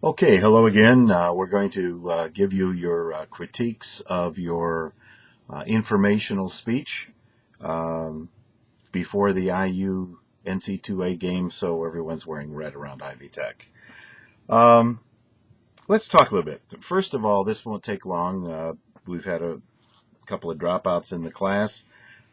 Okay, hello again. We're going to give you your critiques of your informational speech um, before the IU NC2A game, so everyone's wearing red around Ivy Tech. Um, let's talk a little bit. First of all, this won't take long. We've had a couple of dropouts in the class.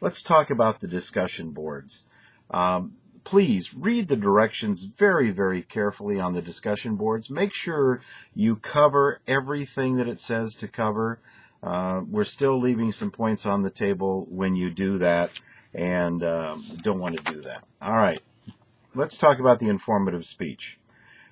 Let's talk about the discussion boards. Um, Please read the directions very, very carefully on the discussion boards. Make sure you cover everything that it says to cover. We're still leaving some points on the table when you do that, and don't want to do that. All right, let's talk about the informative speech.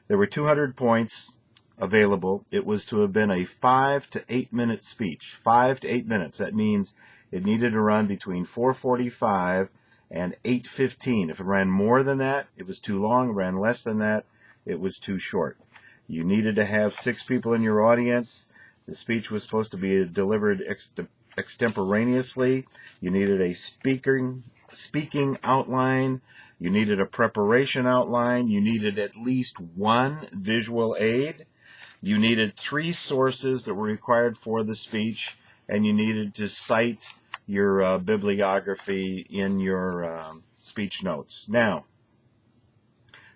There were 200 points available. It was to have been a 5 to 8 minute speech. 5 to 8 minutes. That means it needed to run between 4:45 and 8:15. If it ran more than that, it was too long. It ran less than that, it was too short. You needed to have 6 people in your audience. The speech was supposed to be delivered extemporaneously. You needed a speaking outline. You needed a preparation outline. You needed at least one visual aid. You needed 3 sources that were required for the speech, and you needed to cite your bibliography in your speech notes. Now,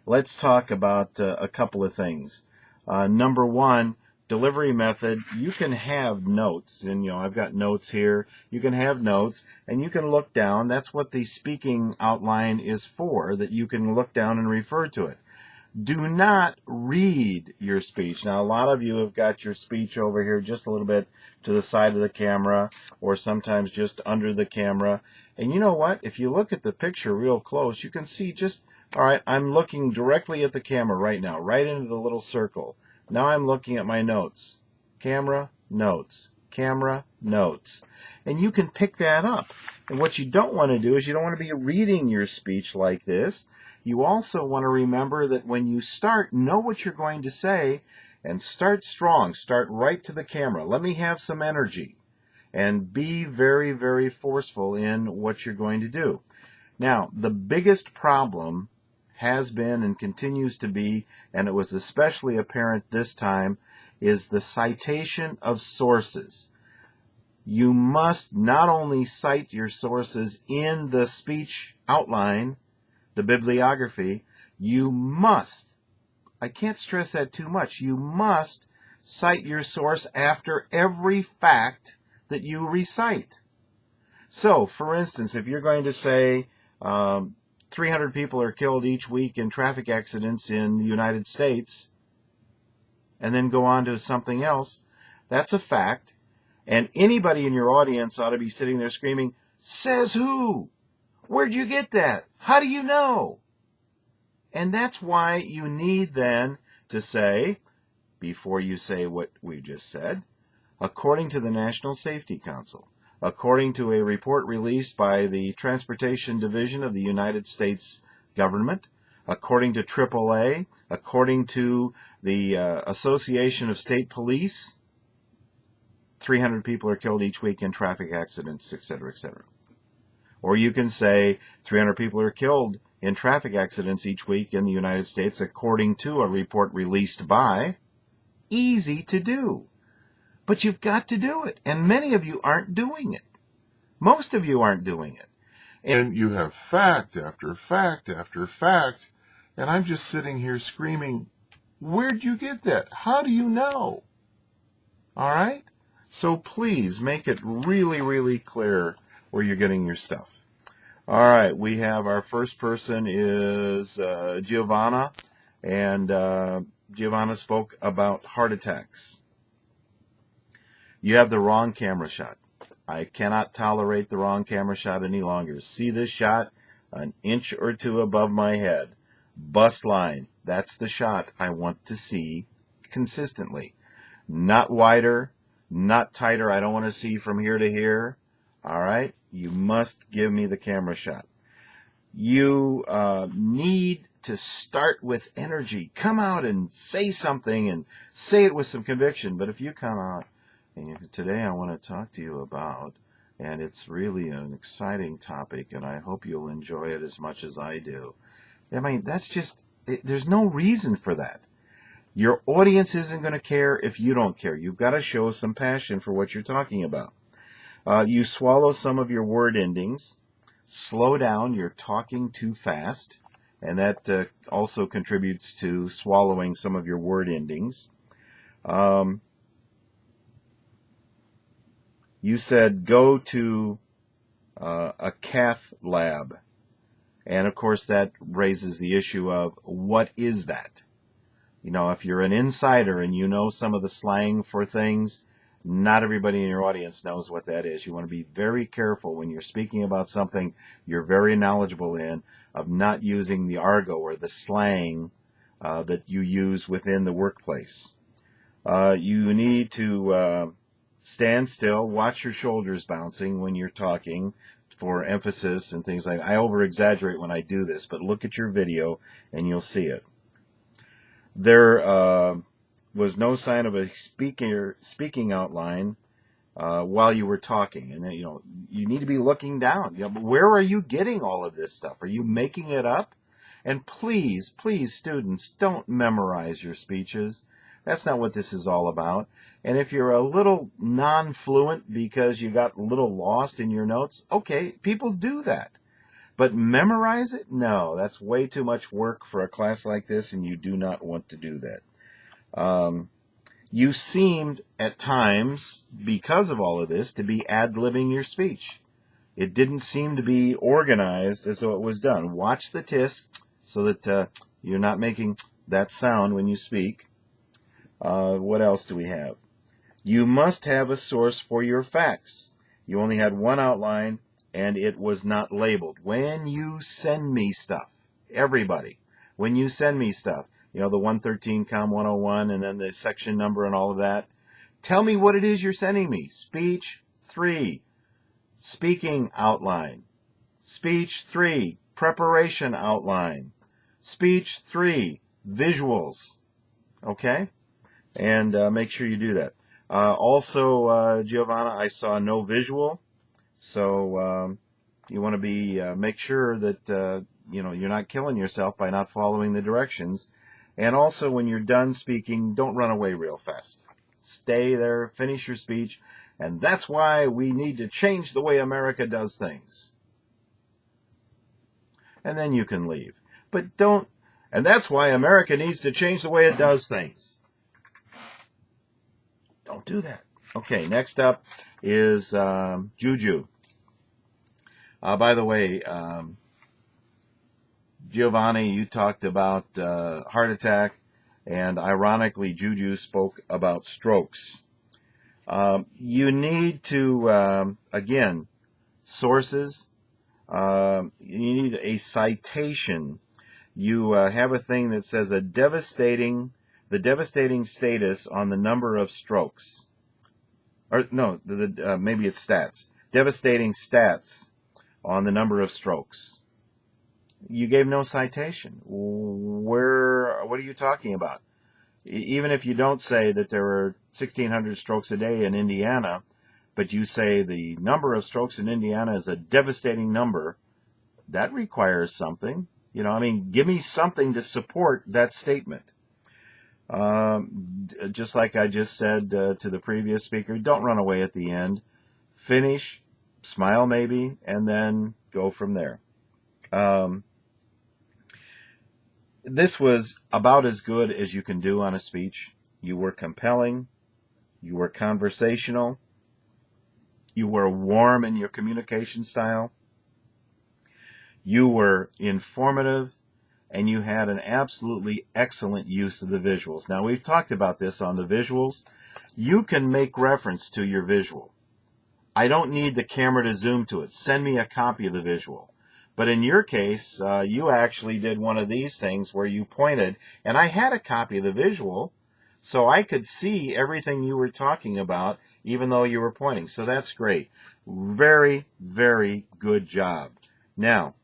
let's talk about a couple of things. Number one, delivery method. You can have notes, and I've got notes here. You can have notes, and you can look down. That's what the speaking outline is for, that you can look down and refer to it. Do not read your speech. Now, a lot of you have got your speech over here just a little bit to the side of the camera, or sometimes just under the camera. And you know what? If you look at the picture real close, you can see all right, I'm looking directly at the camera right now, right into the little circle. Now I'm looking at my notes. Camera, notes. Camera, notes. And you can pick that up. And what you don't want to do is you don't want to be reading your speech like this. You also want to remember that when you start, know what you're going to say and start strong. Start right to the camera. Let me have some energy. And be very, very forceful in what you're going to do. Now, the biggest problem has been and continues to be, and it was especially apparent this time, is the citation of sources. You must not only cite your sources in the speech outline, the bibliography, you must, I can't stress that too much, you must cite your source after every fact that you recite. So, for instance, if you're going to say 300 people are killed each week in traffic accidents in the United States, and then go on to something else, that's a fact. And anybody in your audience ought to be sitting there screaming, "Says who? Where'd you get that? How do you know?" And that's why you need then to say, before you say what we just said, according to the National Safety Council, according to a report released by the Transportation Division of the United States government, according to AAA, according to the Association of State Police, 300 people are killed each week in traffic accidents, etc., etc. Or you can say 300 people are killed in traffic accidents each week in the United States according to a report released by. Easy to do. But you've got to do it. And many of you aren't doing it. Most of you aren't doing it. And you have fact after fact after fact, and I'm just sitting here screaming, where'd you get that? How do you know? All right? So please make it really, really clear where you're getting your stuff. All right, we have our first person is Giovanna, and Giovanna spoke about heart attacks. You have the wrong camera shot. I cannot tolerate the wrong camera shot any longer. See this shot? An inch or two above my head. Bust line. That's the shot I want to see consistently. Not wider, not tighter. I don't want to see from here to here. All right? You must give me the camera shot. You need to start with energy. Come out and say something and say it with some conviction. But if you come out, and today I want to talk to you about, and it's really an exciting topic, and I hope you'll enjoy it as much as I do. I mean, that's just, there's no reason for that. Your audience isn't going to care if you don't care. You've got to show some passion for what you're talking about. You swallow some of your word endings. Slow down. You're talking too fast. And that also contributes to swallowing some of your word endings. You said go to a cath lab. And of course that raises the issue of what is that? You know, if you're an insider and you know some of the slang for things, not everybody in your audience knows what that is. You want to be very careful when you're speaking about something you're very knowledgeable in, of not using the argot or the slang that you use within the workplace. You need to stand still, watch your shoulders bouncing when you're talking for emphasis and things like that. I over-exaggerate when I do this, but look at your video and you'll see it. There was no sign of a speaking outline while you were talking. And, you know, you need to be looking down. You know, but where are you getting all of this stuff? Are you making it up? And please, please, students, don't memorize your speeches. That's not what this is all about. And if you're a little non-fluent because you got a little lost in your notes, okay, people do that. But memorize it? No, that's way too much work for a class like this, and you do not want to do that. You seemed, at times, because of all of this, to be ad-libbing your speech. It didn't seem to be organized as though it was done. Watch the tisk so that you're not making that sound when you speak. What else do we have? You must have a source for your facts. You only had one outline, and it was not labeled. When you send me stuff, everybody, when you send me stuff, you know, the 113 COMM 101 and then the section number and all of that, tell me what it is you're sending me. Speech 3, speaking outline. Speech 3, preparation outline. Speech 3, visuals. Okay? And make sure you do that. Also, Giovanna, I saw no visual. So you want to be make sure that you know, you're not killing yourself by not following the directions. And also, when you're done speaking, don't run away real fast. Stay there, finish your speech, and that's why we need to change the way America does things. And then you can leave. But don't, and that's why America needs to change the way it does things. Don't do that. Okay, next up is Juju. By the way, Giovanni, you talked about heart attack, and ironically, Juju spoke about strokes. You need to, again, sources. You need a citation. You have a thing that says the devastating status on the number of strokes. Or no, maybe it's stats. Devastating stats on the number of strokes. You gave no citation. What are you talking about? Even if you don't say that there are 1,600 strokes a day in Indiana, but you say the number of strokes in Indiana is a devastating number, that requires something. You know, I mean, give me something to support that statement. Just like I just said to the previous speaker, don't run away at the end. Finish, smile maybe, and then go from there. This was about as good as you can do on a speech. You were compelling. You were conversational. You were warm in your communication style. You were informative. And you had an absolutely excellent use of the visuals. Now, we've talked about this on the visuals. You can make reference to your visual. I don't need the camera to zoom to it. Send me a copy of the visual. But in your case, you actually did one of these things where you pointed, and I had a copy of the visual, so I could see everything you were talking about, even though you were pointing. So that's great. Very, very good job. Now,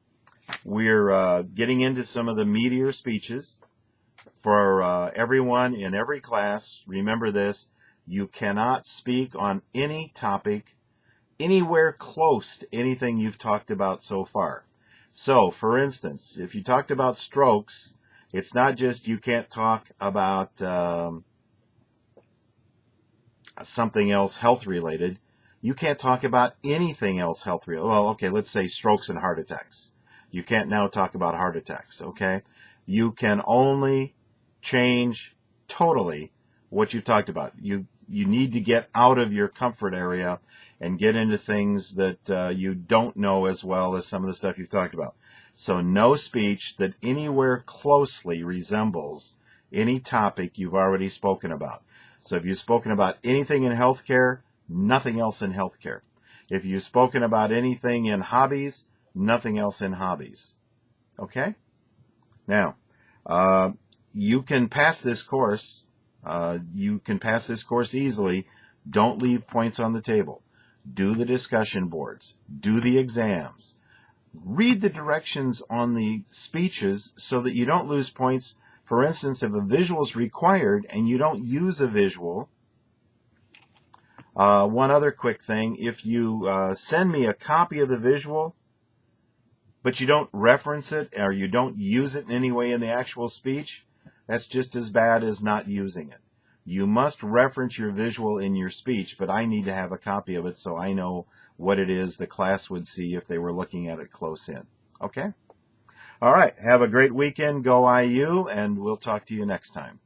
we're getting into some of the meatier speeches. For everyone in every class, remember this, you cannot speak on any topic anywhere close to anything you've talked about so far. So, for instance, if you talked about strokes It's not just you can't talk about something else health related. You can't talk about anything else health related. Well, okay, let's say strokes and heart attacks. You can't now talk about heart attacks, okay? You can only change totally what you talked about. You need to get out of your comfort area and get into things that you don't know as well as some of the stuff you've talked about. So no speech that anywhere closely resembles any topic you've already spoken about. So if you've spoken about anything in healthcare, nothing else in healthcare. If you've spoken about anything in hobbies, nothing else in hobbies. Okay? Now, you can pass this course. You can pass this course easily. Don't leave points on the table. Do the discussion boards. Do the exams. Read the directions on the speeches so that you don't lose points. For instance, if a visual is required and you don't use a visual, one other quick thing, if you send me a copy of the visual, but you don't reference it or you don't use it in any way in the actual speech, that's just as bad as not using it. You must reference your visual in your speech, but I need to have a copy of it so I know what it is the class would see if they were looking at it close in. Okay? All right. Have a great weekend. Go IU, and we'll talk to you next time.